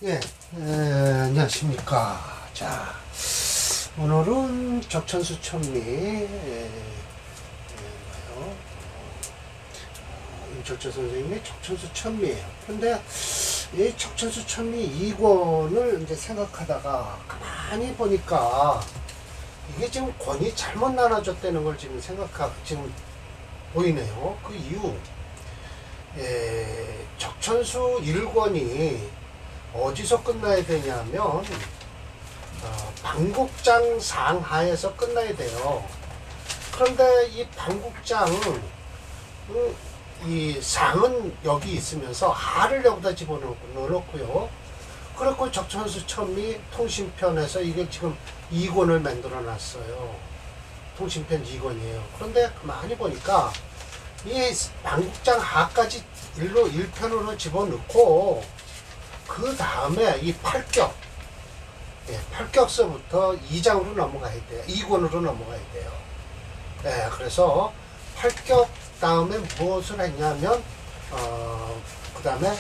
예, 안녕하십니까. 자, 오늘은 적천수 천리, 뭐요? 임철조 선생님의 적천수 천리예요. 그런데 이 적천수 천리 2권을 이제 생각하다가 가만히 보니까 이게 지금 권이 잘못 나눠졌다는 걸 지금 지금 보이네요. 그 이유, 적천수 1권이 어디서 끝나야 되냐면 방국장 상하에서 끝나야 돼요. 그런데 이 방국장 이 상은 여기 있으면서 하를 여기다 집어넣고요. 그리고 적천수 천리 통신편에서 이게 지금 2권을 만들어 놨어요. 통신편 2권이에요. 그런데 많이 보니까 이 방국장 하까지 1편으로 집어넣고 그 다음에 이 팔격서부터 2장으로 넘어가야 돼요. 2권으로 넘어가야 돼요. 그래서 팔격 다음에 무엇을 했냐면, 그 다음에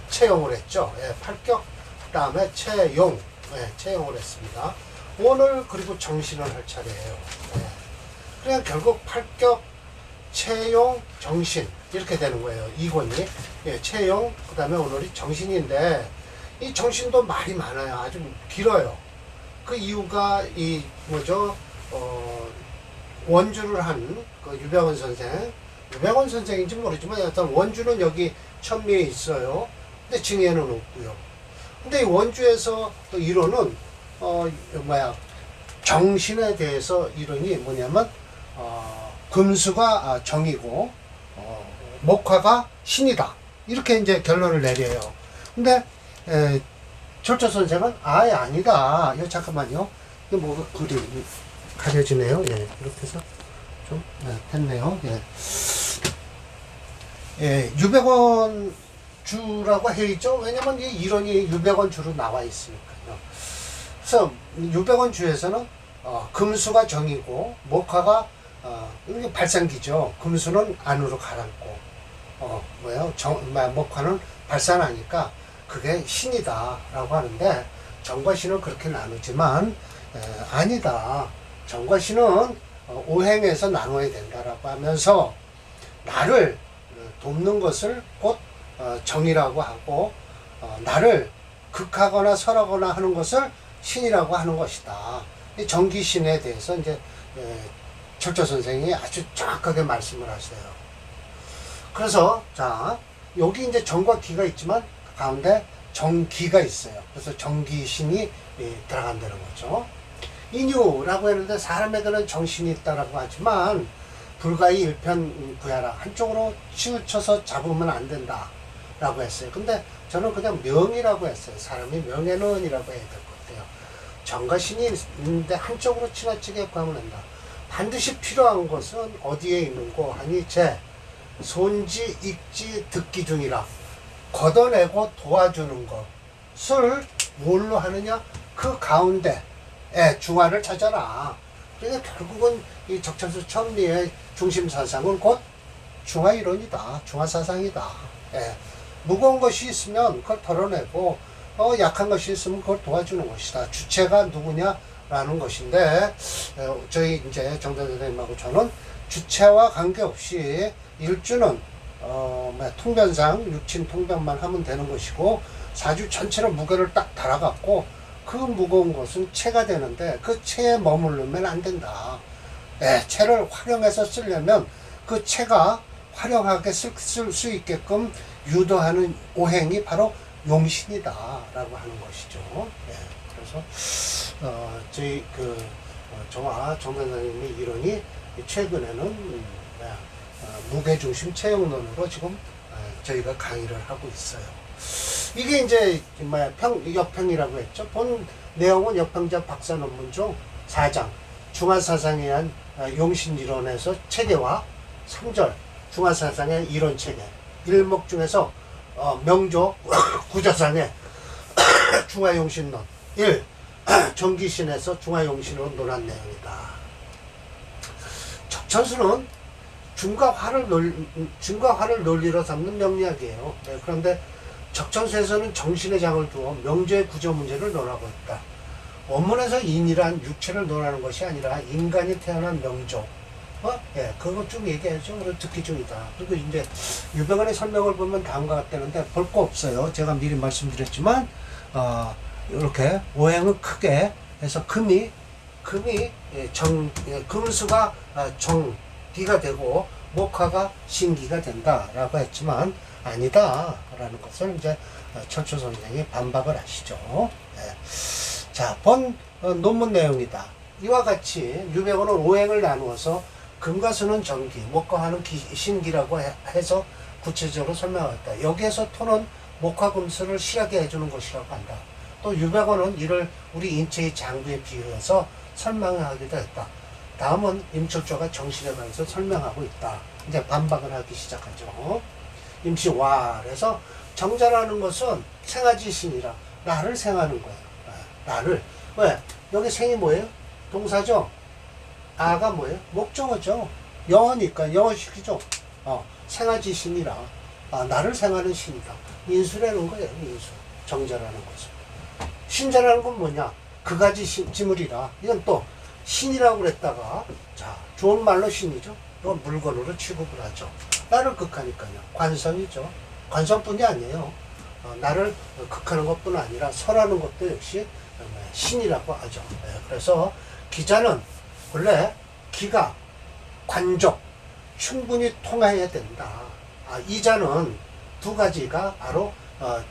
채용을 했죠. 팔격 다음에 채용을 했습니다. 오늘 그리고 정신을 할 차례예요. 그냥 결국 팔격, 채용, 정신 이렇게 되는 거예요. 2권이 채용, 그 다음에 오늘이 정신인데 이 정신도 말이 많아요. 아주 길어요. 그 이유가 이 뭐죠? 원주를 한 그 유병원 선생인지 모르지만 여튼 원주는 여기 천리에 있어요. 근데 증에는 없고요. 근데 이 원주에서 또 이론은 정신에 대해서 이론이 뭐냐면 금수가 정이고 목화가 신이다. 이렇게 이제 결론을 내려요. 근데 철조 선생은 아예 아니다. 이거 잠깐만요. 이거 뭐가 글이 가려지네요. 이렇게 해서 좀 됐네요. 유백원 주라고 해있죠. 왜냐면 이 이론이 유백원 주로 나와 있으니까요. 그래서 유백원 주에서는 금수가 정이고 목화가 이게 발산기죠. 금수는 안으로 가라앉고 목화는 발산하니까 그게 신이다 라고 하는데, 정과 신은 그렇게 나누지만 아니다. 정과 신은 오행에서 나눠야 된다라고 하면서 나를 돕는 것을 곧 정이라고 하고, 나를 극하거나 설하거나 하는 것을 신이라고 하는 것이다. 이 정기신에 대해서 이제 철조 선생이 아주 정확하게 말씀을 하세요. 그래서 자, 여기 이제 정과 기가 있지만 가운데 정기가 있어요. 그래서 정기신이 들어간다는 거죠. 인유라고 했는데 사람에게는 정신이 있다라고 하지만 불가히 일편부야라, 한쪽으로 치우쳐서 잡으면 안 된다 라고 했어요. 근데 저는 그냥 명이라고 했어요. 사람이 명예는 이라고 해야 될 것 같아요. 정과 신이 있는데 한쪽으로 지나치게 가면 된다. 반드시 필요한 것은 어디에 있는고 하니 손지, 익지, 듣기 중이라 걷어내고 도와주는 것을 뭘로 하느냐? 그 가운데 중화를 찾아라. 그러니까 결국은 이 적천수 천리의 중심 사상은 곧 중화 이론이다. 중화 사상이다. 무거운 것이 있으면 그걸 덜어내고 약한 것이 있으면 그걸 도와주는 것이다. 주체가 누구냐라는 것인데, 저희 이제 정전 선생님하고 저는 주체와 관계없이 일주는 통변상 육친 통변만 하면 되는 것이고, 사주 전체로 무게를 딱 달아갖고 그 무거운 것은 체가 되는데 그 체에 머무르면 안 된다. 체를 활용해서 쓰려면 그 체가 활용하게 쓸 수 있게끔 유도하는 오행이 바로 용신이다 라고 하는 것이죠. 그래서 저희 저와 정선생님의 이론이 최근에는 무게중심 채용론으로 지금 저희가 강의를 하고 있어요. 이게 이제 역평이라고 했죠. 본 내용은 역평자 박사 논문 중 4장 중화사상에 의한 용신이론에서 체계와 3절 중화사상의 이론체계, 일목 중에서 명조 구조상의 중화용신론 1 정기신에서 중화용신으로 논한 내용이다. 적천수는 중과 화를 논리로 삼는 명리학이에요. 그런데 적정수에서는 정신의 장을 두어 명조의 구조 문제를 논하고 있다. 원문에서 인이란 육체를 논하는 것이 아니라 인간이 태어난 명조. 예, 그거 좀 얘기해야죠. 그리고 듣기 중이다. 그리고 이제 유병헌의 설명을 보면 다음과 같다는데 볼 거 없어요. 제가 미리 말씀드렸지만, 이렇게 오행은 크게 해서 금이 금수가 정기가 되고 목화가 신기가 된다라고 했지만 아니다라는 것을 이제 철초 선생이 반박을 하시죠. 예. 자, 본 논문 내용이다. 이와 같이 유병헌은 오행을 나누어서 금과 수는 정기, 목화화는 신기라고 해서 구체적으로 설명했다. 여기에서 토는 목화금수를 시하게 해주는 것이라고 한다. 또 유병헌은 이를 우리 인체의 장부에 비유해서 설명하기도 했다. 다음은 임철조가 정신에 관해서 설명하고 있다. 이제 반박을 하기 시작하죠. 임시왈에서 정자라는 것은 생아지신이라 나를 생하는 거예요. 나를. 왜? 여기 생이 뭐예요? 동사죠? 아가 뭐예요? 목적어죠. 영어니까 영어식이죠. 생아지신이라 나를 생하는 신이다. 인수라는 거예요. 인수. 정자라는 것은. 신자라는 건 뭐냐? 그가지 지물이라. 이건 또 신이라고 그랬다가 자 좋은 말로 신이죠. 이건 물건으로 취급을 하죠. 나를 극하니까요. 관성이죠. 관성뿐이 아니에요. 나를 극하는 것뿐 아니라 설하는 것도 역시 신이라고 하죠. 그래서 기자는 원래 기가 관적 충분히 통해야 된다. 이자는 두 가지가 바로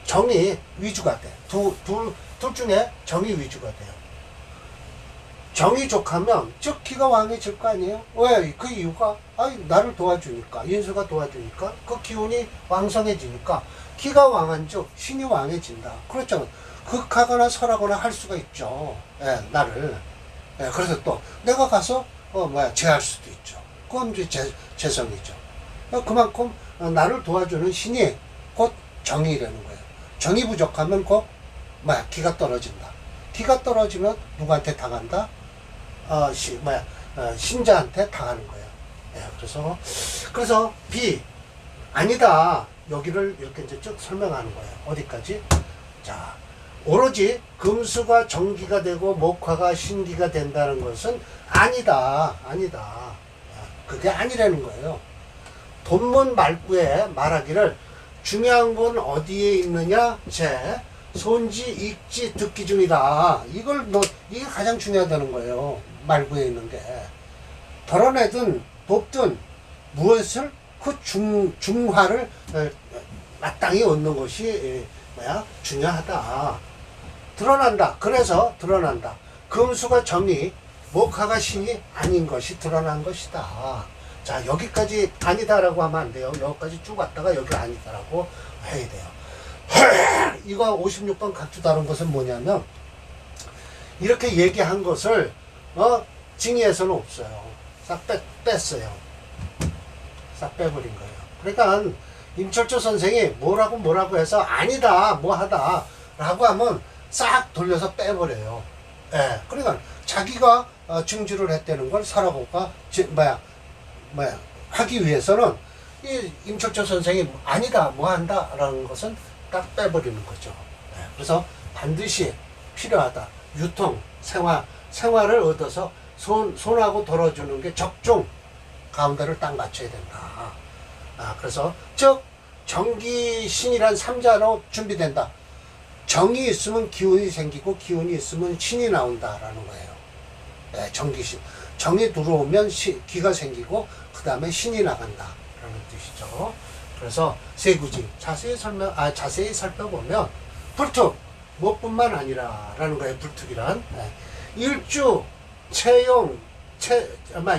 정이 위주가 돼. 둘 중에 정이 위주가 돼요. 정이 족하면 즉 기가 왕해질 거 아니에요? 왜? 그 이유가 나를 도와주니까, 인수가 도와주니까 그 기운이 왕성해지니까 기가 왕한 즉 신이 왕해진다. 그렇죠. 극하거나 설하거나 할 수가 있죠. 나를. 그래서 또 내가 가서 제할 수도 있죠. 그건 이제 재성이죠. 그만큼 나를 도와주는 신이 곧 정이라는 거예요. 정이 부족하면 곧 기가 떨어진다. 기가 떨어지면 누구한테 당한다? 신자한테 당하는 거예요. 그래서 아니다. 여기를 이렇게 이제 쭉 설명하는 거예요. 어디까지? 자, 오로지 금수가 정기가 되고 목화가 신기가 된다는 것은 아니다. 그게 아니라는 거예요. 본문 말구에 말하기를 중요한 건 어디에 있느냐? 손지, 익지, 듣기 중이다. 이게 가장 중요하다는 거예요. 말구에 있는 게. 덜어내든 돕든 무엇을 그 중화를 마땅히 얻는 것이 중요하다. 드러난다. 그래서 드러난다. 금수가 정이, 목화가 신이 아닌 것이 드러난 것이다. 자, 여기까지 아니다라고 하면 안 돼요. 여기까지 쭉 왔다가 여기 아니다라고 해야 돼요. 이거 56번 각주 다룬 것은 뭐냐면 이렇게 얘기한 것을 징의에서는 없어요. 싹 뺐어요. 싹 빼버린 거예요. 그러니까 임철조 선생이 뭐라고 해서 아니다 뭐하다 라고 하면 싹 돌려서 빼버려요. 그러니까 자기가 증주를 했다는 걸 사라고가 하기 위해서는 이 임철조 선생이 아니다 뭐한다 라는 것은 딱 빼버리는 거죠. 그래서 반드시 필요하다. 유통, 생활을 얻어서 손하고 덜어주는 게 적중 가운데를 딱 맞춰야 된다. 그래서 즉 정기신이란 삼자로 준비된다. 정이 있으면 기운이 생기고 기운이 있으면 신이 나온다라는 거예요. 정기신. 정이 들어오면 기가 생기고 그 다음에 신이 나간다라는 뜻이죠. 그래서 세구징 자세히 살펴보면 불특 무엇뿐만 아니라라는 거예요. 불특이란 일주 채용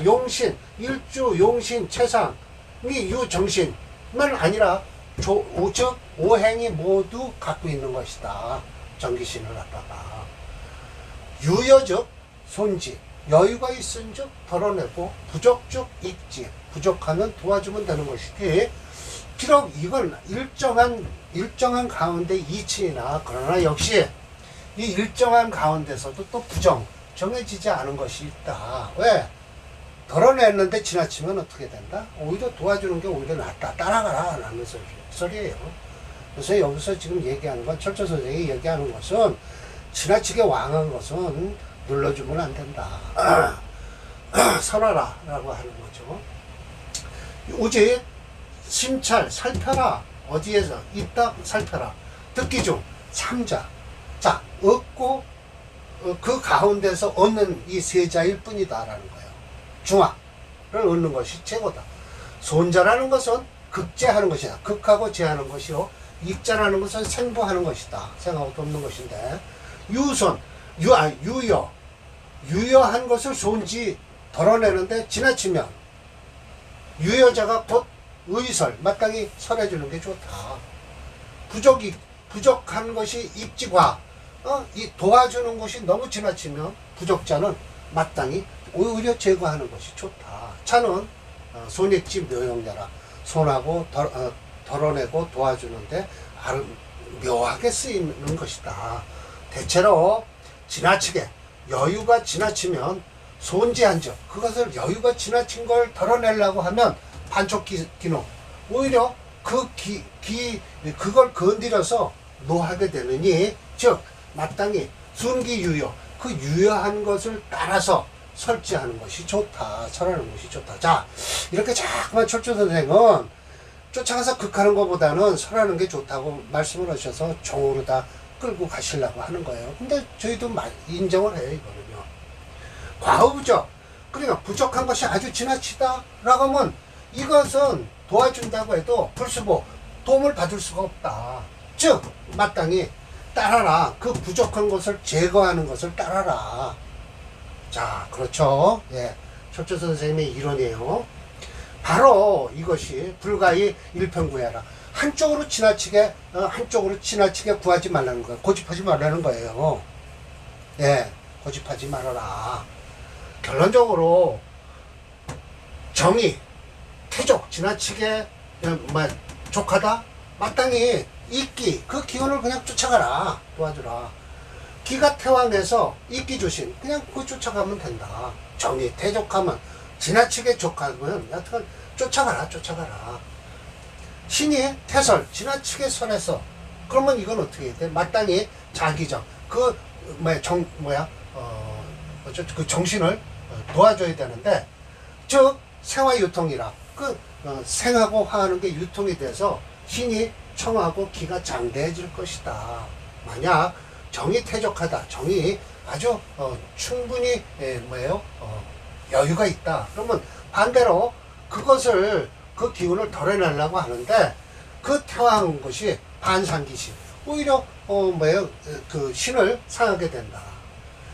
용신 일주 용신 채상이 유정신만 아니라 즉 오행이 모두 갖고 있는 것이다. 정기신을 갖다가 유여적 손지 여유가 있은즉 덜어내고 부족즉 익지 부족하면 도와주면 되는 것이지. 비록 이건 일정한 가운데 이치이나 그러나 역시 이 일정한 가운데서도 또 정해지지 않은 것이 있다. 왜? 덜어냈는데 지나치면 어떻게 된다? 오히려 도와주는 게 오히려 낫다. 따라가라 라는 소리예요. 그래서 여기서 지금 얘기하는 건, 철저 선생이 얘기하는 것은 지나치게 왕한 것은 눌러주면 안 된다. 설하라 라고 하는 거죠. 오직 심찰 살펴라. 어디에서 있다 살펴라. 듣기 중 삼자. 자, 얻고 그 가운데서 얻는 이 세자일 뿐이다라는 거예요. 중화를 얻는 것이 최고다. 손자라는 것은 극제하는 것이다. 극하고 제하는 것이요. 익자라는 것은 생부하는 것이다. 생하고 돕는 것인데, 유손, 유여. 유여한 것을 손지 덜어내는데 지나치면 유여자가 곧 의설, 마땅히 설해주는 게 좋다. 부족한 것이 입지과, 이 도와주는 것이 너무 지나치면 부족자는 마땅히 오히려 제거하는 것이 좋다. 차는 손익지 묘용자라. 손하고 덜어내고 도와주는데 묘하게 쓰이는 것이다. 대체로 지나치게 여유가 지나치면 손지한적, 그것을 여유가 지나친 걸 덜어내려고 하면 반촉 기능, 오히려 그걸 건드려서 노하게 되느니, 즉 마땅히 순기유여, 그 유여한 것을 따라서 설지하는 것이 좋다. 설하는 것이 좋다. 자, 이렇게 자꾸만 철조 선생은 쫓아가서 극하는 것보다는 설하는 게 좋다고 말씀을 하셔서 종으로 다 끌고 가시려고 하는 거예요. 근데 저희도 인정을 해요. 이거는요, 과부적, 그러니까 부족한 것이 아주 지나치다 라고 하면 이것은 도와준다고 해도 불수보, 도움을 받을 수가 없다. 즉 마땅히 따라라. 그 부족한 것을 제거하는 것을 따라라. 자, 그렇죠. 예, 철조 선생님의 이론이에요. 바로 이것이 불가히 일편구해라. 한쪽으로 지나치게 구하지 말라는 거예요. 고집하지 말라는 거예요. 예, 고집하지 말아라. 결론적으로 정의, 태족, 지나치게 족하다, 마땅히 이끼, 그 기운을 그냥 쫓아가라. 도와주라. 기가 태왕에서 이끼 조신, 그냥 그거 쫓아가면 된다. 정의, 태족하면, 지나치게 족하면 여튼 쫓아가라. 신이 태설, 지나치게 설해서, 그러면 이건 어떻게 돼? 마땅히 자기정, 그 정신을 도와줘야 되는데, 즉 생화유통이라, 생하고 화하는 게 유통이 돼서 신이 청하고 기가 장대해질 것이다. 만약 정이 태족하다, 정이 아주 충분히 여유가 있다, 그러면 반대로 그것을, 그 기운을 덜어내려고 하는데, 그 태왕한 것이 반상기신, 오히려 그 신을 상하게 된다.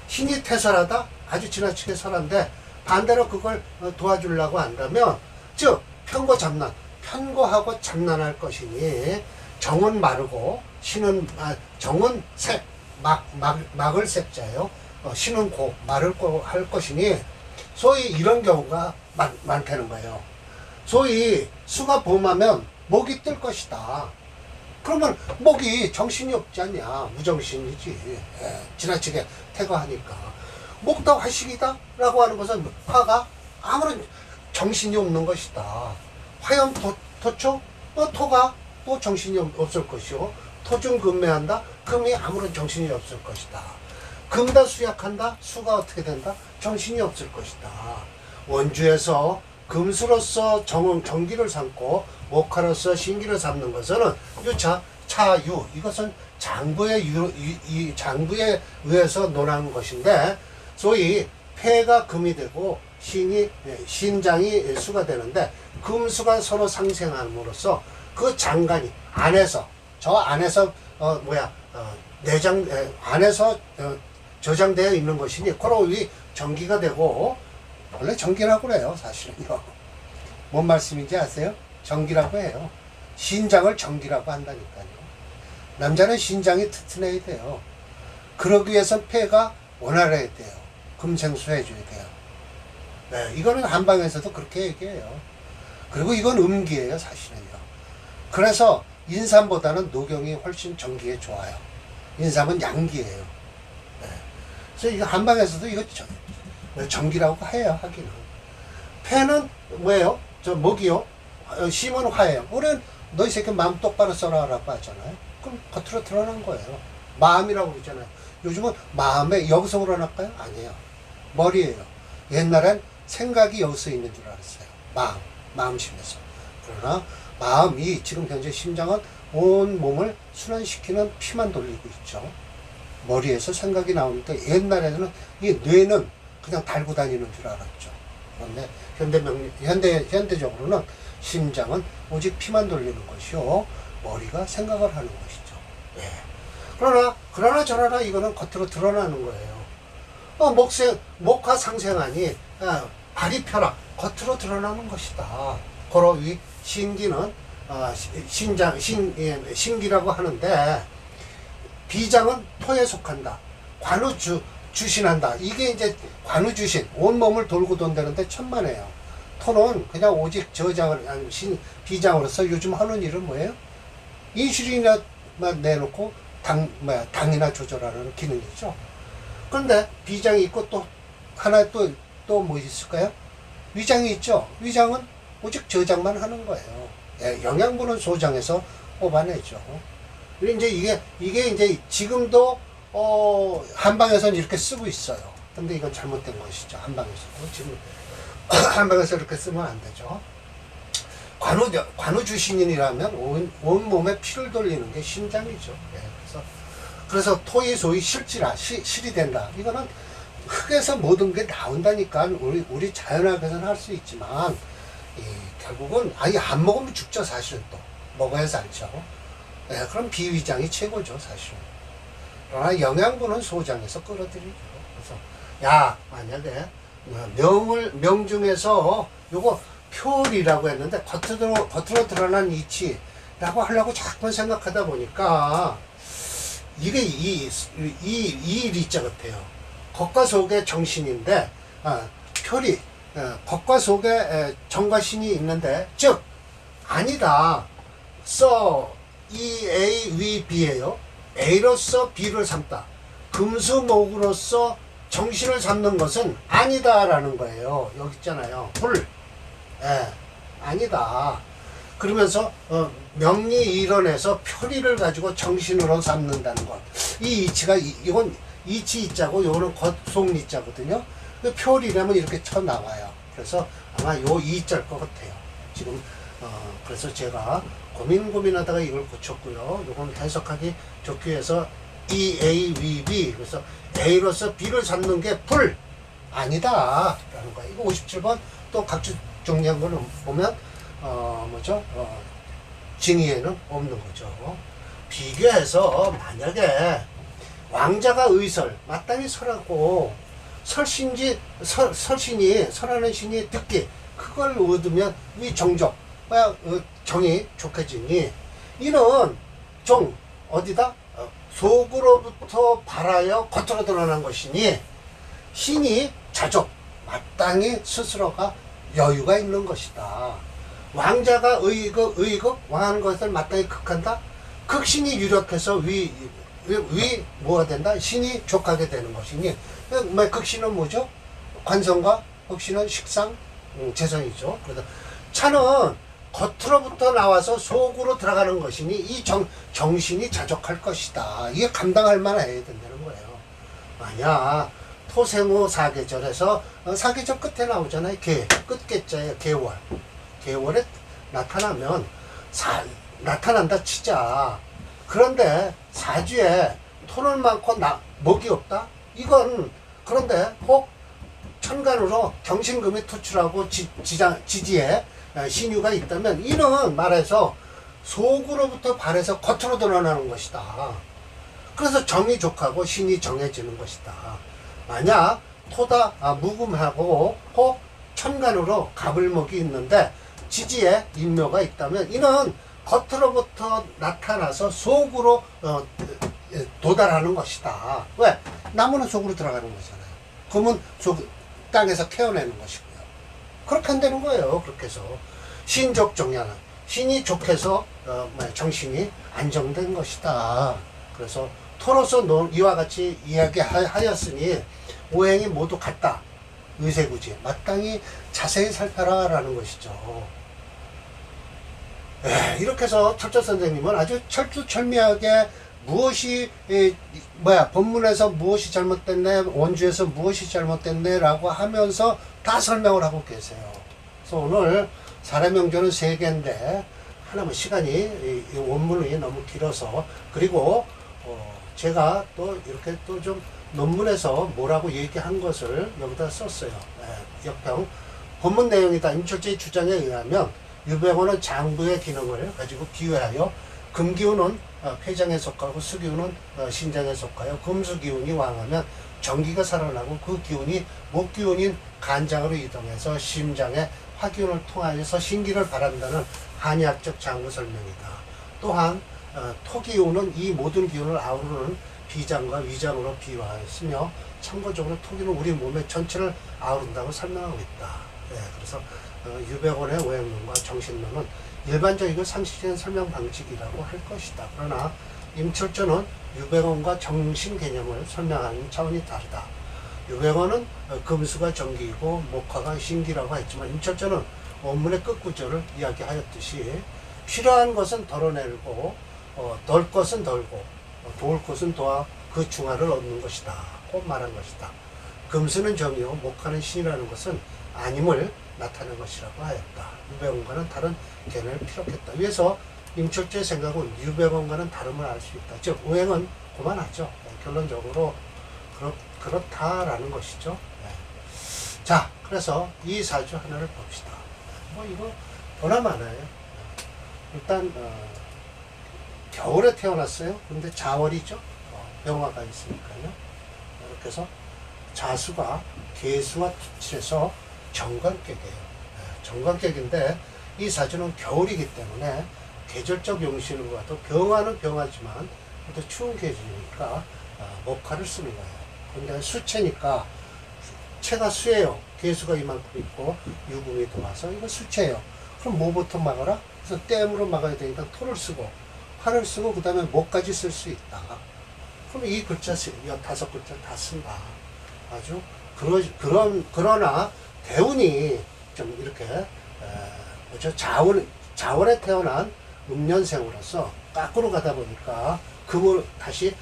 신이 태설하다, 아주 지나치게 설한데 반대로 그걸 도와주려고 한다면, 즉 편고잡난, 편고하고 잡난할 것이니, 정은 마르고 신은 정은 색, 막을 색자예요. 신은 고, 마를 고 할 것이니, 소위 이런 경우가 많다는 거예요. 소위 수가 범하면 목이 뜰 것이다. 그러면 목이 정신이 없지 않냐, 무정신이지. 예, 지나치게 태거하니까. 목도 화식이다 라고 하는 것은 화가 아무런 정신이 없는 것이다. 화염 토초, 토가 또 정신이 없을 것이요. 토중 금매한다, 금이 아무런 정신이 없을 것이다. 금다 수약한다, 수가 어떻게 된다? 정신이 없을 것이다. 원주에서 금수로서 정기를 삼고 목화로서 신기를 삼는 것은 유차, 차유, 이것은 장부에 의해서 논하는 것인데, 소위 폐가 금이 되고 신장이 수가 되는데, 금수가 서로 상생함으로써 그 장관이 안에서 내장 안에서 저장되어 있는 것이니, 코로 위 전기가 되고, 원래 전기라고 그래요. 사실은요, 뭔 말씀인지 아세요? 전기라고 해요. 신장을 전기라고 한다니까요. 남자는 신장이 튼튼해야 돼요. 그러기 위해서 폐가 원활해야 돼요. 금생수 해줘야 돼요. 네, 이거는 한방에서도 그렇게 얘기해요. 그리고 이건 음기예요, 사실은요. 그래서 인삼보다는 노경이 훨씬 전기에 좋아요. 인삼은 양기예요. 네. 그래서 이거 한방에서도 이거 전기라고 해요, 하기는. 폐는 뭐예요? 목이요. 심은 화예요. 우리는 너 이 새끼 마음 똑바로 써라 라고 하잖아요. 그럼 겉으로 드러난 거예요. 마음이라고 그러잖아요. 요즘은 마음에 여기서 우러날까요? 아니에요. 머리예요. 옛날엔 생각이 여기서 있는 줄 알았어요. 마음심에서. 그러나 마음이 지금 현재 심장은 온 몸을 순환시키는 피만 돌리고 있죠. 머리에서 생각이 나오니까 옛날에는 이 뇌는 그냥 달고 다니는 줄 알았죠. 그런데 현대적으로는 심장은 오직 피만 돌리는 것이요, 머리가 생각을 하는 것이죠. 예. 그러나 저러나 이거는 겉으로 드러나는 거예요. 목화 상생하니 발이 펴라, 겉으로 드러나는 것이다. 고로 이 신기는 신기라고 하는데, 비장은 토에 속한다. 주신한다. 이게 이제 관우주신, 온몸을 돌고 돈다는데 천만에요. 토는 그냥 오직 비장으로서 요즘 하는 일은 뭐예요? 인슐린이나 내놓고 당이나 조절하는 기능이죠. 그런데 비장이 있고 또 하나 또 뭐 있을까요? 위장이 있죠. 위장은 오직 저장만 하는 거예요. 예, 영양분은 소장해서 뽑아내죠. 이제 이게 이제 지금도 한방에서는 이렇게 쓰고 있어요. 근데 이건 잘못된 것이죠. 한방에서도 지금 한방에서 이렇게 쓰면 안 되죠. 관우주신인이라면 온 몸에 피를 돌리는 게 심장이죠. 예, 그래서 토이 소위 실이 된다. 이거는 흙에서 모든 게 나온다니까. 우리 자연학에서는 할 수 있지만, 결국은 아예 안 먹으면 죽죠. 사실은 또 먹어야 살죠. 예, 그럼 비위장이 최고죠, 사실은. 그러나 영양분은 소장에서 끌어들이죠. 그래서 만약에 명 중에서 요거 표리라고 했는데 겉으로 드러난 이치라고 하려고 자꾸 생각하다 보니까 이게 이 리자 같아요. 겉과 속의 정신인데, 표리, 겉과 속에 정과 신이 있는데, 즉 아니다. A, V, B예요. A로서 B를 삼다. 금수목으로서 정신을 삼는 것은 아니다라는 거예요. 여기 있잖아요. 불. 예, 아니다. 그러면서 명리 이론에서 표리를 가지고 정신으로 삼는다는 것. 이 이치가 이건 이치 이자고 요거는 겉속 이자거든요. 표리라면 이렇게 쳐 나와요. 그래서 아마 요 이자일 것 같아요. 지금 그래서 제가 고민하다가 이걸 고쳤고요. 요건 해석하기 좋기 위해서 A, V, B. 그래서 A로서 B를 삼는 게 불 아니다 라는 거예요. 이거 57번 또 각주 정리한 걸 보면 징의에는 없는 거죠. 비교해서 만약에 왕자가 의설 마땅히 설하고 설하는 신이 듣기, 그걸 얻으면 위 정적 정이 족해지니, 이는 어디다? 속으로부터 발하여 겉으로 드러난 것이니, 신이 자족 마땅히 스스로가 여유가 있는 것이다. 왕자가 의극 왕하는 것을 마땅히 극한다. 극신이 유력해서 뭐가 된다? 신이 족하게 되는 것이니, 극신은 뭐죠? 관성과 극신은 식상, 재성이죠. 그래서 차는 겉으로부터 나와서 속으로 들어가는 것이니 이 정신이 자족할 것이다. 이게 감당할 만해야 된다는 거예요. 만약 토생호 사계절에서 사계절 끝에 나오잖아요. 끝계자예요. 개월에 나타나면 나타난다 치자. 그런데 사주에 토는 많고 먹이 없다? 이건 그런데 혹 천간으로 경신금이 투출하고 지지에 신유가 있다면, 이는 말해서 속으로부터 발해서 겉으로 드러나는 것이다. 그래서 정이 족하고 신이 정해지는 것이다. 만약 토다 무금하고 혹 천간으로 가불목이 있는데 지지에 인묘가 있다면, 이는 겉으로부터 나타나서 속으로 도달하는 것이다. 왜? 나무는 속으로 들어가는 거잖아요. 금은 땅에서 캐어내는 것이고요. 그렇게 한다는 거예요. 그렇게 해서 신적정야는 신이 족해서 정신이 안정된 것이다. 그래서 토로서 이와 같이 이야기하였으니 오행이 모두 같다. 의세구지 마땅히 자세히 살펴라 라는 것이죠. 이렇게 해서 철저 선생님은 아주 철두철미하게 무엇이 본문에서 무엇이 잘못됐네, 원주에서 무엇이 잘못됐네 라고 하면서 다 설명을 하고 계세요. 그래서 오늘 사람의 명조는 3개인데 하나만 시간이 이 원문이 너무 길어서, 그리고 제가 또 이렇게 또 좀 논문에서 뭐라고 얘기한 것을 여기다 썼어요. 역평 본문 내용이다. 임철재의 주장에 의하면 유병호는 장부의 기능을 가지고 비유하여 금기운은 폐장에 속하고 수기운은 신장에 속하여 금수기운이 왕하면 전기가 살아나고 그 기운이 목기운인 간장으로 이동해서 심장에 화기운을 통하여서 신기를 바란다는 한의학적 장부 설명이다. 또한 토기운은 이 모든 기운을 아우르는 비장과 위장으로 비유하였으며 참고적으로 토기는 우리 몸의 전체를 아우른다고 설명하고 있다. 그래서 유병원의 오행론과 정신론은 일반적이고 상식적인 설명 방식이라고 할 것이다. 그러나 임철조는 유병원과 정신 개념을 설명하는 차원이 다르다. 유병원은 금수가 정기이고 목화가 신기라고 했지만 임철조는 원문의 끝구절을 이야기하였듯이 필요한 것은 덜어내고 덜 것은 덜고 도울 것은 도와 그 중화를 얻는 것이다. 꼭 말한 것이다. 금수는 정이요 목화는 신이라는 것은 아님을 나타낸 것이라고 하였다. 유병원과는 다른 개념을 피력했다. 위에서 임철조의 생각은 유병원과는 다름을 알 수 있다. 즉 오행은 그만하죠. 결론적으로 그렇다라는 것이죠. 자, 그래서 이 사주 하나를 봅시다. 이거 보나 마나요. 일단 겨울에 태어났어요. 근데 자월이죠. 병화가 있으니까요. 이렇게 해서 자수가 개수와 투칠해서 정관격이에요. 정관격인데 이 사주는 겨울이기 때문에 계절적 용신으로 봐도 병화는 병화지만 또 추운 계절이니까 목화를 쓰는 거예요. 근데 수체니까 체가 수예요. 개수가 이만큼 있고 유궁이 들어와서 이거 수체예요. 그럼 뭐부터 막아라? 그래서 댐으로 막아야 되니까 토를 쓰고 화를 쓰고 그 다음에 목까지 쓸 수 있다. 그럼 이 글자 5글자 다 쓴다. 아주 그러나 대운이 좀 이렇게 자월에 태어난 음년생으로서 까꾸로 가다 보니까 금을 다시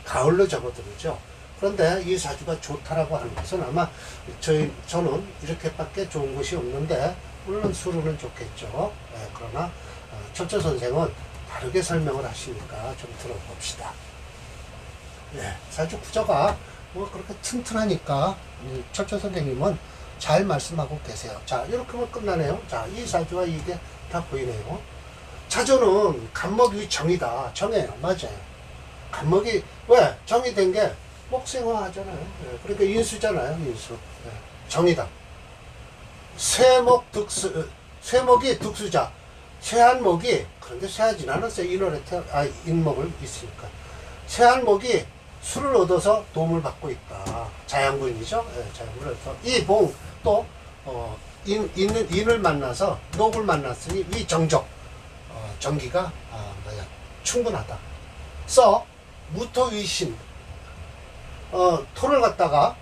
가을로 접어들죠. 그런데 이 사주가 좋다라고 하는 것은 아마 저는 이렇게밖에 좋은 것이 없는데 물론 수로는 좋겠죠. 그러나 철저 선생은 다르게 설명을 하시니까 좀 들어봅시다. 사주 구조가 그렇게 튼튼하니까 철저 선생님은 잘 말씀하고 계세요. 자, 이렇게 하면 끝나네요. 자, 이 사주와 이게 다 보이네요. 자조는 간목이 정이다. 정해요. 맞아요. 간목이 왜? 정이 된 게 목생화 하잖아요. 그러니까 인수잖아요. 인수. 정이다. 쇠목이 득수자. 쇠한목이, 그런데 쇠하진 않았어요. 인목을 있으니까. 쇠한목이 수를 얻어서 도움을 받고 있다. 자양분이죠. 자양분을 얻어서. 이봉, 또, 인을 만나서, 녹을 만났으니 위정적. 전기가, 충분하다. 무토위신. 토를 갖다가,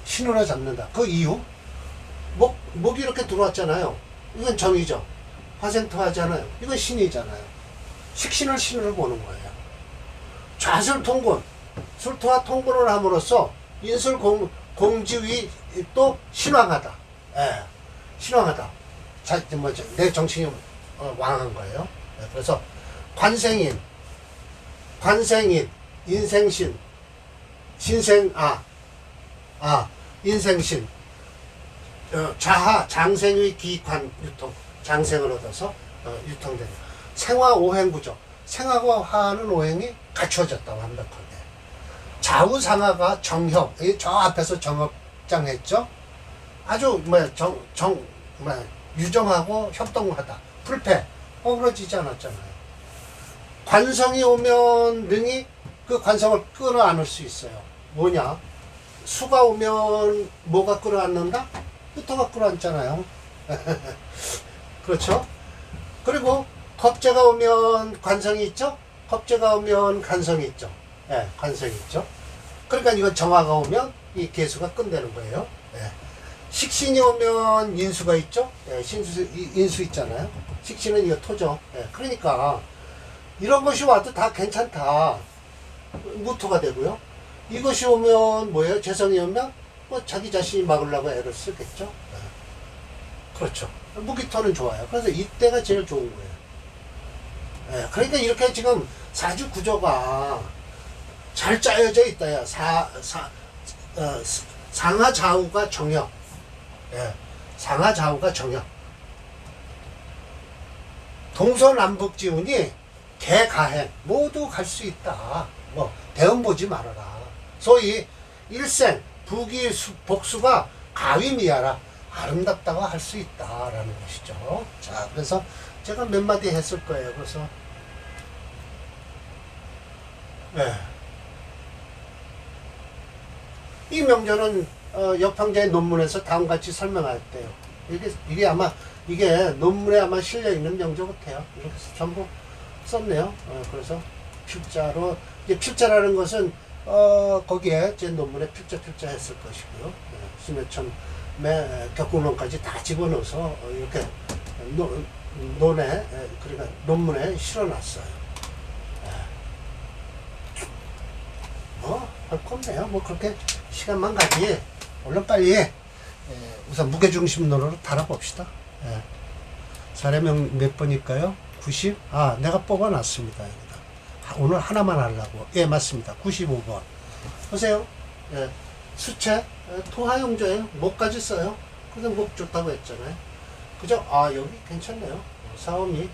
신으로 잡는다. 그 이유? 목이 이렇게 들어왔잖아요. 이건 정이죠. 화생토 하잖아요. 이건 신이잖아요. 식신을 신으로 보는 거예요. 좌술통군, 술토와 통군을 함으로써 인술공지위 또 신왕하다. 신왕하다. 내 정신이 왕한 거예요. 그래서 관생인, 인생신, 인생신, 좌하, 장생의 기관 유통, 장생을 얻어서 유통된다. 생화 오행구조, 생화와 화하는 오행이 갖춰졌다. 완벽하게. 좌우상하가 정협, 저 앞에서 정업장 했죠. 아주 유정하고 협동하다. 불패, 어그러지지 않았잖아요. 관성이 오면 능히 그 관성을 끌어안을 수 있어요. 뭐냐? 수가 오면 뭐가 끌어안는다? 부터가 끌어안잖아요. 그렇죠? 그리고 겁재가 오면 관성이 있죠? 겁재가 오면 간성이 있죠? 관성이 있죠? 그러니까 이건 정화가 오면 이 개수가 끝내는 거예요. 식신이 오면 인수가 있죠? 예, 인수 있잖아요. 식신은 이거 토죠. 예, 그러니까 이런 것이 와도 다 괜찮다. 무토가 되고요. 이것이 오면 뭐예요? 재성이 오면 뭐 자기 자신이 막으려고 애를 쓰겠죠. 예. 그렇죠. 무기토는 좋아요. 그래서 이때가 제일 좋은 거예요. 예, 그러니까 이렇게 지금 사주 구조가 잘 짜여져 있다야. 상하 좌우가 정역. 예, 상하 좌우가 정역. 동서남북 지운이 개가행 모두 갈 수 있다. 뭐 대응 보지 말아라. 소위 일생 부기 복수가 가위미야라. 아름답다고 할 수 있다라는 것이죠. 자, 그래서 제가 몇 마디 했을 거예요. 그래서 네. 이 명절은 역학자의 논문에서 다음같이 설명했대요. 이게 아마 이게 논문에 아마 실려 있는 명절 같아요. 이렇게 해서 전부 썼네요. 그래서 필자로 이제 필자라는 것은 거기에 제 논문에 필자 했을 것이고요. 수몇천 격국론까지 다 집어넣어서 이렇게 논에 그러니까 논문에 실어놨어요. 할 거 없네요. 뭐 그렇게 시간만 가지. 얼른 빨리 우선 무게중심론으로 달아봅시다. 사례명 몇 번일까요? 90? 내가 뽑아놨습니다. 여기다. 오늘 하나만 하려고. 예, 맞습니다. 95번. 보세요. 수채, 토화용조예요. 목까지 써요. 그래서 목 좋다고 했잖아요. 그죠? 여기 괜찮네요. 사오미.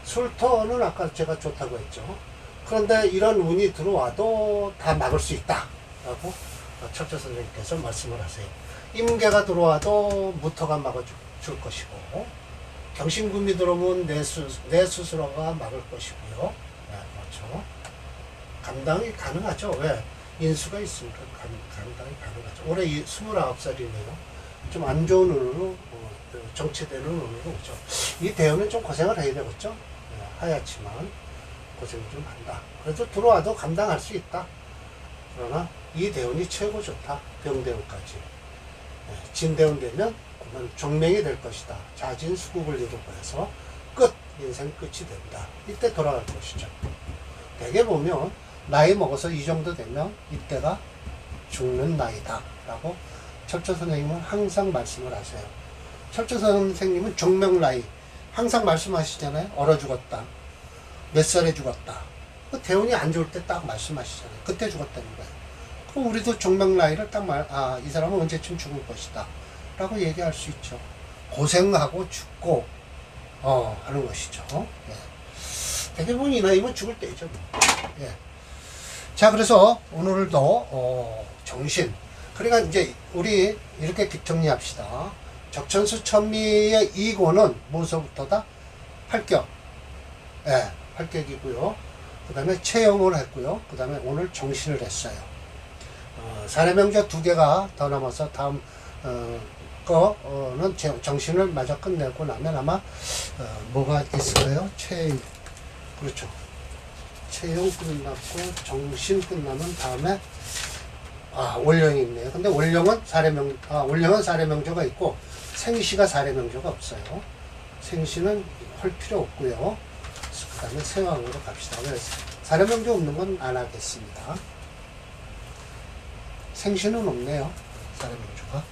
술토는 아까 제가 좋다고 했죠. 그런데 이런 운이 들어와도 다 막을 수 있다. 라고 척자 선생님께서 말씀을 하세요. 임계가 들어와도 무토가 막아줄 것이고, 경신금이 들어오면 내 스스로가 막을 것이고요. 그렇죠. 감당이 가능하죠. 왜? 인수가 있으니까 감당이 가능하죠. 올해 29살이네요. 좀 안 좋은 운으로, 정체되는 운으로 오죠. 이 대운은 좀 고생을 해야 되겠죠. 하얗지만 고생 좀 한다. 그래도 들어와도 감당할 수 있다. 그러나 이 대운이 최고 좋다. 병대운까지. 진대운 되면 그만 종명이 될 것이다. 자진수국을 이루고 해서 인생 끝이 된다. 이때 돌아갈 것이죠. 대개 보면 나이 먹어서 이 정도 되면 이때가 죽는 나이다 라고 철저 선생님은 항상 말씀을 하세요. 철저 선생님은 종명 나이 항상 말씀하시잖아요. 얼어 죽었다. 몇 살에 죽었다. 대운이 안 좋을 때 딱 말씀하시잖아요. 그때 죽었다는 거예요. 그럼 우리도 종명 나이를 딱 이 사람은 언제쯤 죽을 것이다 라고 얘기할 수 있죠. 고생하고 죽고 하는 것이죠. 대개 보면 이 나이면 죽을 때이죠. 자, 그래서 오늘도 정신, 그러니까 이제 우리 이렇게 정리합시다. 적천수 천미의 이고는 무엇서부터다? 팔격. 팔격이고요. 그 다음에 체형을 했고요. 그 다음에 오늘 정신을 했어요. 사례명제 2개가 더 남아서 다음 거는 정신을 마저 끝내고 나면 아마 뭐가 있을까요? 그렇죠. 체형 끝났고 정신 끝나면 다음에 월령이 있네요. 근데 월령은 사례명제가 있고 생시가 사례명제가 없어요. 생시는 할 필요 없고요. 그 다음에 생황으로 갑시다. 사례명제 없는 건 안 하겠습니다. 생시는 없네요. 사례명제가.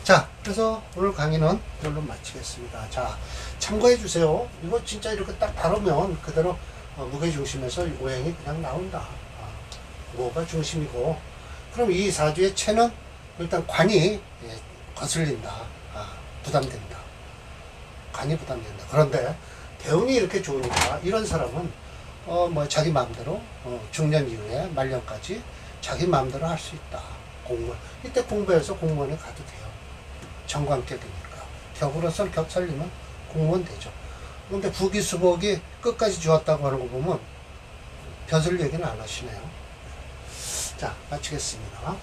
자, 그래서 오늘 강의는 이걸로 마치겠습니다. 자, 참고해 주세요. 이거 진짜 이렇게 딱 다루면 그대로 무게중심에서 오행이 그냥 나온다. 뭐가 중심이고, 그럼 이 사주의 체는 일단 관이 거슬린다. 부담된다. 관이 부담된다. 그런데 대운이 이렇게 좋으니까 이런 사람은 자기 마음대로 중년 이후에 말년까지 자기 마음대로 할 수 있다. 공무원. 이때 공부해서 공무원에 가도 돼요. 정관격이니까. 격으로서 격 살리면 공무원 되죠. 그런데 부기수복이 끝까지 좋았다고 하는 거 보면 벼슬 얘기는 안 하시네요. 자, 마치겠습니다.